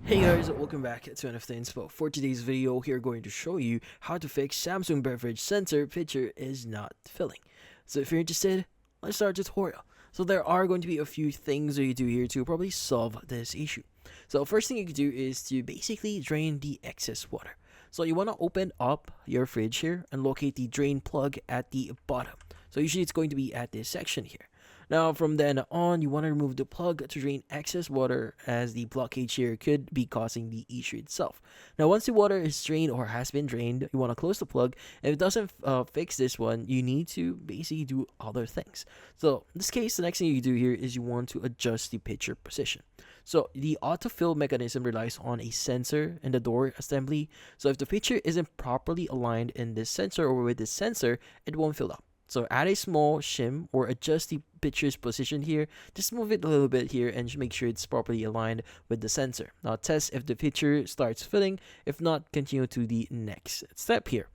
Hey guys, welcome back to NFT Inspo. For today's video, we're going to show you how to fix Samsung Beverage Center picture is not filling. So if you're interested, let's start the tutorial. So there are going to be a few things that you do here to probably solve this issue. So first thing you can do is to basically drain the excess water. So you want to open up your fridge here and locate the drain plug at the bottom. So usually it's going to be at this section here. Now, from then on, you want to remove the plug to drain excess water, as the blockage here could be causing the issue itself. Now, once the water is drained or has been drained, you want to close the plug. If it doesn't fix this one, you need to basically do other things. So, in this case, the next thing you do here is you want to adjust the picture position. So, the autofill mechanism relies on a sensor in the door assembly. So, if the picture isn't properly aligned in this sensor or with this sensor, it won't fill up. So add a small shim or adjust the picture's position here. Just move it a little bit here and make sure it's properly aligned with the sensor. Now test if the picture starts filling. If not, continue to the next step here.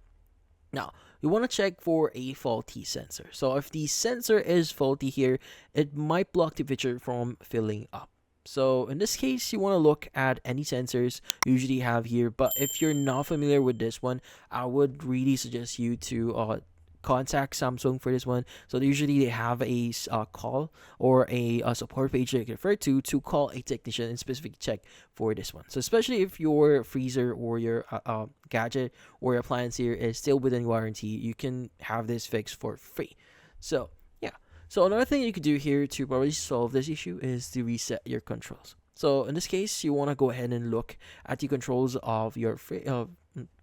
Now, you want to check for a faulty sensor. So if the sensor is faulty here, it might block the picture from filling up. So in this case, you want to look at any sensors you usually have here. But if you're not familiar with this one, I would really suggest you to contact Samsung for this one. So usually they have a call or a support page that you can refer to call a technician and specifically check for this one. So especially if your freezer or your gadget or your appliance here is still within warranty, you can have this fixed for free. So yeah. So another thing you could do here to probably solve this issue is to reset your controls. So in this case, you want to go ahead and look at the controls of your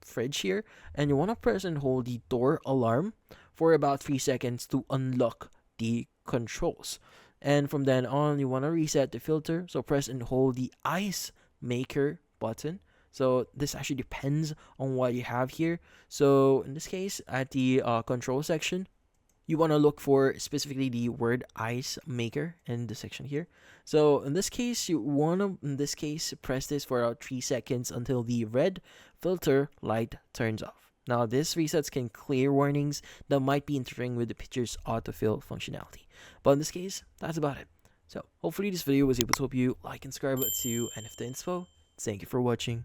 fridge here, and you want to press and hold the door alarm for about 3 seconds to unlock the controls. And from then on, you want to reset the filter. So press and hold the ice maker button. So this actually depends on what you have here. So in this case, at the control section, you want to look for specifically the word ice maker in the section here. So in this case, you want to press this for about 3 seconds until the red filter light turns off. Now this resets can clear warnings that might be interfering with the picture's autofill functionality. But in this case, that's about it. So hopefully this video was able to help you. Like and subscribe to NFT Info. Thank you for watching.